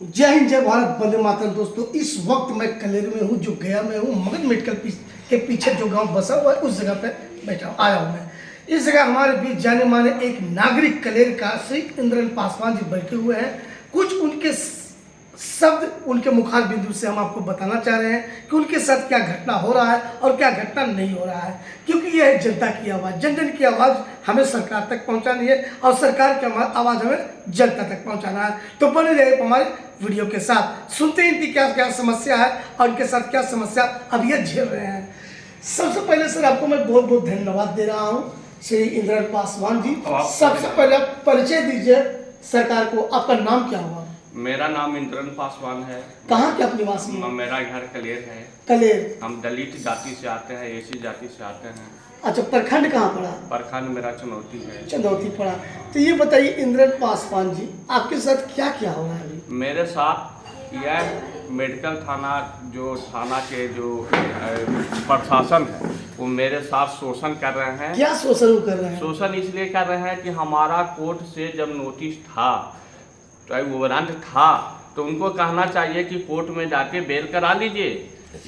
जय हिंद, जय भारत, वंदे मातरम। दोस्तों, इस वक्त मैं कलेर में हूँ, जो गया में हूँ। मगध मेडिकल के पीछे जो गांव बसा हुआ है, उस जगह पे बैठा आया हूँ मैं। इस जगह हमारे बीच जाने माने एक नागरिक कलेर का श्री इंद्रन पासवान जी बैठे हुए हैं। कुछ उनके शब्द, उनके मुखार बिंदु से हम आपको बताना चाह रहे हैं कि उनके साथ क्या घटना हो रहा है और क्या घटना नहीं हो रहा है। क्योंकि यह है जनता की आवाज़। जन जन की आवाज़ हमें सरकार तक पहुंचानी है और सरकार की आवाज़ हमें जनता तक पहुंचाना है। तो बने रहिए हमारे वीडियो के साथ, सुनते हैं इनकी क्या क्या समस्या है और उनके साथ क्या समस्या अब ये झेल रहे हैं। सबसे पहले सर, आपको मैं बहुत बहुत धन्यवाद दे रहा हूँ, श्री इंद्रन पासवान जी। सबसे पहले परिचय दीजिए सरकार को। आपका नाम क्या हुआ? मेरा नाम इंद्रन पासवान है। कहाँ के आप निवासी हैं? मेरा घर कलेर है। कलेर। हम दलित जाति से आते हैं, एसी जाति से आते हैं। अच्छा, प्रखंड कहाँ पड़ा? प्रखंड मेरा चुनौती है। चंदौती पड़ा। तो ये बताइए इंद्रन पासवान जी, आपके साथ क्या क्या हो रहा है अभी? मेरे साथ यह मेडिकल थाना, जो थाना के जो प्रशासन है, वो मेरे साथ शोषण कर रहे हैं। क्या शोषण कर रहे हैं? शोषण इसलिए कर रहे हैं कि हमारा कोर्ट से जब नोटिस था, तो वारंट था, तो उनको कहना चाहिए कि कोर्ट में जाके बेल करा लीजिए,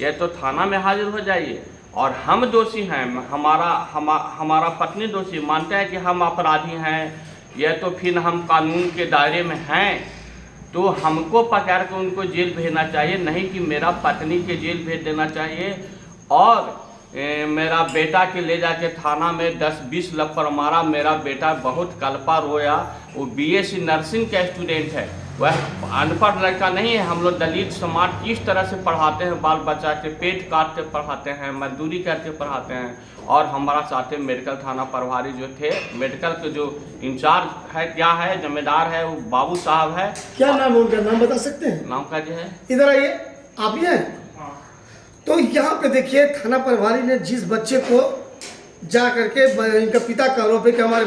या तो थाना में हाजिर हो जाइए। और हम दोषी हैं, हमारा पत्नी दोषी मानते हैं कि हम अपराधी हैं, या तो फिर हम कानून के दायरे में हैं, तो हमको पकड़ के उनको जेल भेजना चाहिए, नहीं कि मेरा पत्नी के जेल भेज देना चाहिए। और मेरा बेटा के ले जाके थाना में 10-20 लप्पड़ मारा। मेरा बेटा बहुत कल्पा रोया। वो बीएससी नर्सिंग का स्टूडेंट है, वह अनपढ़ लड़का नहीं है। हम लोग दलित समाज किस तरह से पढ़ाते हैं, बाल बच्चा के पेट काट के पढ़ाते हैं, मजदूरी करके पढ़ाते हैं। और हमारा साथ मेडिकल थाना प्रभारी जो थे, मेडिकल के जो इंचार्ज है, क्या है, जिम्मेदार है, वो बाबू साहब है। क्या नाम है उनका? नाम बता सकते हैं? नाम का जो है, इधर आइए, आप ही हैं? तो यहाँ पे देखिए, थाना प्रभारी ने जिस बच्चे को जा करके, इनका पिता का आरोप है कि हमारे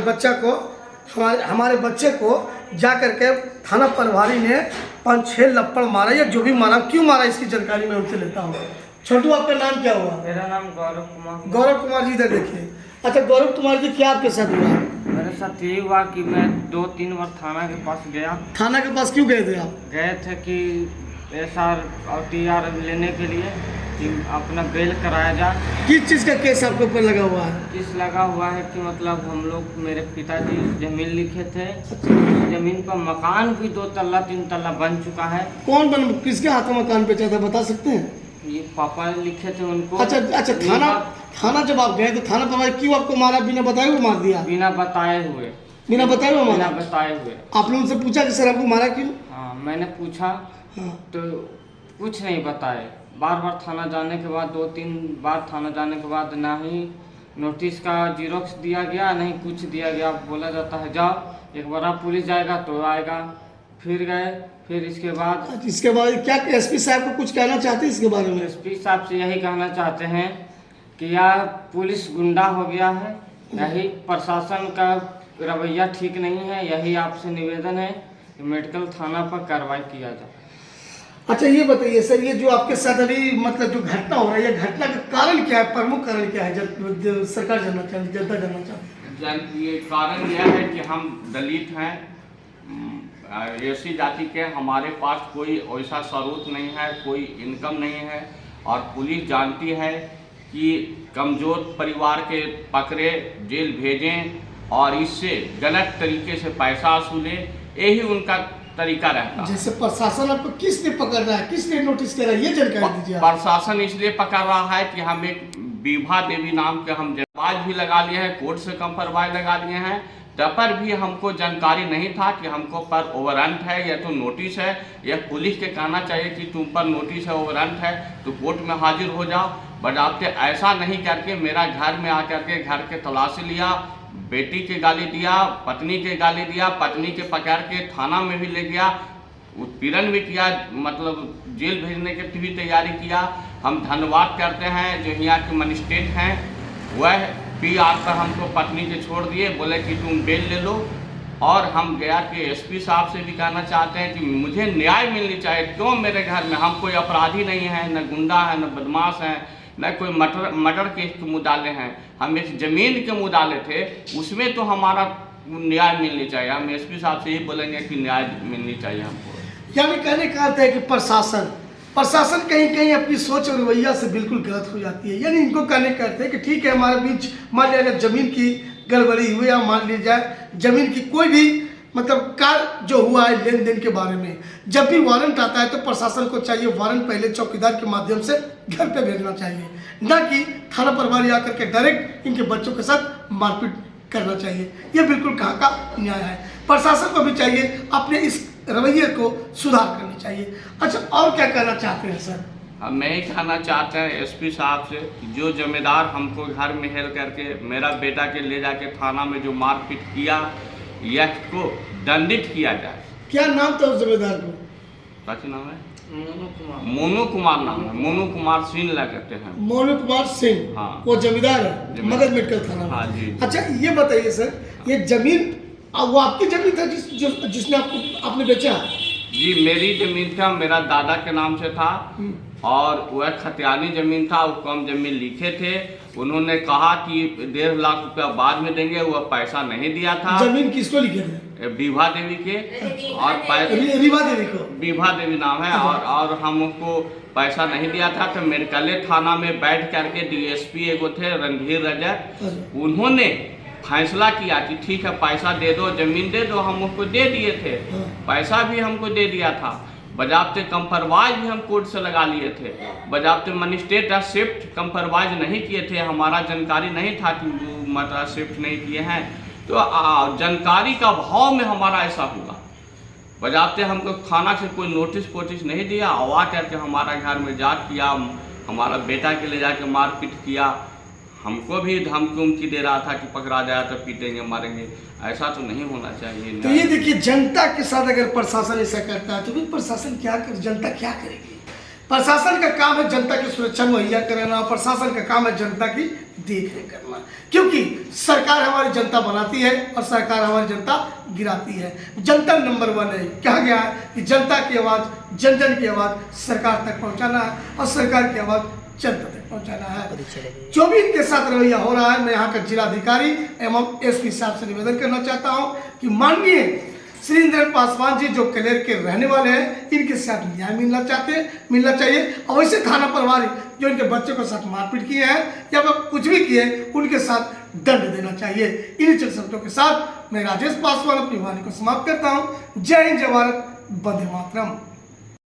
बच्चे को जा करके थाना प्रभारी ने 5-6 लप्पड़ मारा, या जो भी मारा, क्यों मारा, इसकी जानकारी मैं उनसे लेता हूँ। छोटू, आपका नाम क्या हुआ? मेरा नाम गौरव कुमार। गौरव कुमार जी, इधर देखिए। अच्छा गौरव कुमार जी, क्या आपके साथ हुआ? मेरे साथ यही हुआ कि मैं 2-3 बार थाना के पास गया। थाना के पास क्यों गए थे आप? गए थे कि एसआर और टीआर लेने के लिए कि अपना बेल कराया जाए। किस चीज़ का केस आपके ऊपर लगा हुआ है? किस लगा हुआ है कि मतलब हम लोग, मेरे पिताजी जमीन लिखे थे, जमीन पर मकान भी 2 तल्ला 3 तल्ला बन चुका है। किसके हाथों मकान पे चाहता, बता सकते हैं? ये पापा लिखे थे उनको। अच्छा, थाना जब आप गए तो थाना प्रभारी क्यों आपको मारा? बिना बताए हुए मार दिया? बिना बताए हुए। बिना बताए हुए मारा? बिना बताए हुए। आपने उनसे पूछा कि सर आपको मारा क्यों? हाँ, मैंने पूछा। हाँ। तो कुछ नहीं बताए। बार बार थाना जाने के बाद, 2-3 बार थाना जाने के बाद, ना ही नोटिस का जीरोक्स दिया गया, नहीं कुछ दिया गया। बोला जाता है जाओ, एक बार आप पुलिस जाएगा तो आएगा। फिर गए, फिर इसके बाद क्या एसपी साहब को कुछ कहना चाहते हैं इसके बारे में? एसपी साहब से यही कहना चाहते हैं कि यह पुलिस गुंडा हो गया है, यही प्रशासन का रवैया ठीक नहीं है। यही आपसे निवेदन है कि मेडिकल थाना पर कार्रवाई किया जाए। अच्छा ये बताइए सर, ये जो आपके साथ अभी मतलब जो घटना हो रहा है, ये घटना का कारण क्या है, प्रमुख कारण क्या है, जब सरकार जानना चाहती, जनता जानना चाहती? ये कारण यह है कि हम दलित हैं, एसी जाति के। हमारे पास कोई ऐसा स्रोत नहीं है, कोई इनकम नहीं है। और पुलिस जानती है कि कमज़ोर परिवार के पकड़े, जेल भेजें और इससे गलत तरीके से पैसा वसूले, यही उनका तरीका रहता है। जैसे प्रशासन आपको किसने पकड़ रहा है, किसने नोटिस कर रहा है, ये जानकारी दीजिए। प्रशासन इसलिए पकड़ रहा है कि हम एक विभा देवी नाम के हम जवाब भी लगा लिए हैं, कोर्ट से कंप्रोमाइज लगा लिए हैं, तब पर भी हमको जानकारी नहीं था कि हमको पर ओवरंट है, या तो नोटिस है, या पुलिस के कहना चाहिए कि तुम पर नोटिस है, ओवरंट है, तो कोर्ट में हाजिर हो जाओ। बट आपने ऐसा नहीं करके मेरा घर में आकर के घर के तलाशी लिया, बेटी के गाली दिया, पत्नी के गाली दिया, पत्नी के पकड़ के थाना में भी ले गया, उत्पीड़न भी किया, मतलब जेल भेजने की भी तैयारी किया। हम धन्यवाद करते हैं जो यहाँ के मजिस्ट्रेट हैं, वह पीआर पर हमको पत्नी के छोड़ दिए, बोले कि तुम बेल ले लो। और हम गया कि एसपी साहब से भी कहना चाहते हैं कि मुझे न्याय मिलनी चाहिए। क्यों मेरे घर में, हम कोई अपराधी नहीं है, न गुंडा है, न बदमाश है, न कोई मर्डर केस के मुद्दाले हैं। हम एक ज़मीन के मुद्दाले थे, उसमें तो हमारा न्याय मिलनी चाहिए। हम एसपी साहब से ही बोलेंगे कि न्याय मिलनी चाहिए हमको। यानी कहने का अर्थ है कि प्रशासन कहीं कहीं अपनी सोच और रवैया से बिल्कुल गलत हो जाती है। यानी इनको कहने का अर्थ है कि ठीक है, हमारे बीच मान लिया जाए जमीन की गड़बड़ी हुई, या मान ली जाए जमीन की कोई भी मतलब कार्य जो हुआ है लेन देन के बारे में, जब भी वारंट आता है तो प्रशासन को चाहिए वारंट पहले चौकीदार के माध्यम से घर पे भेजना चाहिए, ना कि थाना प्रभारी आकर के डायरेक्ट इनके बच्चों के साथ मारपीट करना चाहिए। यह बिल्कुल कहाँ का न्याय है। प्रशासन को भी चाहिए अपने इस रवैये को सुधार करनी चाहिए। अच्छा, और क्या कहना चाहते हैं सर? हम मैं ही कहना चाहते हैं एसपी साहब से, जो जिम्मेदार हमको घर में हेल करके मेरा बेटा के ले जाके थाना में जो मारपीट किया, यह को दंडित किया जाए। क्या नाम था उस जिम्मेदार को? क्या नाम है? मोनू कुमार नाम है। मोनू कुमार सिंह लगते हैं। मोनू कुमार सिंह। हाँ। वो जमींदार है मगध मेडिकल थाना में। हाँ जी। अच्छा, ये बताइए सर, ये जमीन वो आपकी जमीन था जिसने आपने बेचा? जी, मेरी जमीन था, मेरा दादा के नाम से था, और वह खतियानी जमीन था। उसको हम जमीन लिखे थे, उन्होंने कहा कि 1.5 लाख रुपया बाद में देंगे, वह पैसा नहीं दिया था। जमीन किसको लिखे थे? विभा देवी के, और रीवा देवी को। विभा देवी नाम है। और हम उसको पैसा नहीं दिया था, तो मेडकले थाना में बैठ करके डीएसपी एगो थे रणधीर रजक, उन्होंने फैसला किया कि ठीक है पैसा दे दो, जमीन दे दो। हम उसको दे दिए थे, पैसा भी हमको दे दिया था। बजाबते कंप्रोमाइज भी हम कोर्ट से लगा लिए थे, बजाबते मजिस्ट्रेट शिफ्ट कंप्रोमाइज नहीं किए थे। हमारा जानकारी नहीं था कि मतलब शिफ्ट नहीं किए हैं, तो जानकारी का अभाव में हमारा ऐसा हुआ। बजाबते हमको थाना से कोई नोटिस वोटिस नहीं दिया, आवा करके हमारा घर में जांच किया, हमारा बेटा के ले जाके मारपीट किया। हमको भी धमकी उमकी दे रहा था कि पकड़ा जाए तो पीटेंगे मारेंगे। ऐसा तो नहीं होना चाहिए। तो ये देखिए, जनता के साथ अगर प्रशासन ऐसा करता है तो फिर प्रशासन क्या कर, जनता क्या करेगी? प्रशासन का काम है जनता की सुरक्षा मुहैया कराना, प्रशासन का काम है जनता की देखरेख करना, क्योंकि सरकार हमारी जनता बनाती है और सरकार हमारी जनता गिराती है। जनता नंबर 1 है। कहा गया है कि जनता की आवाज़, जन जन की आवाज़ सरकार तक पहुंचाना है और सरकार की आवाज़ जनता तक पहुंचाना है। जो भी इनके साथ रवैया हो रहा है, मैं यहाँ का जिलाधिकारी एवं एसपी साहब से निवेदन करना चाहता हूँ कि माननीय श्री इंद्रन पासवान जी जो कलेर के रहने वाले हैं, इनके साथ न्याय मिलना चाहिए। और वैसे थाना प्रभारी जो इनके बच्चों के साथ मारपीट किए हैं या कुछ भी किए, उनके साथ दंड देना चाहिए। इन्हीं चंद शब्दों के साथ मैं राजेश पासवान अपनी वाणी को समाप्त करता हूँ। जय हिंद, जय भारत, वंदे मातरम।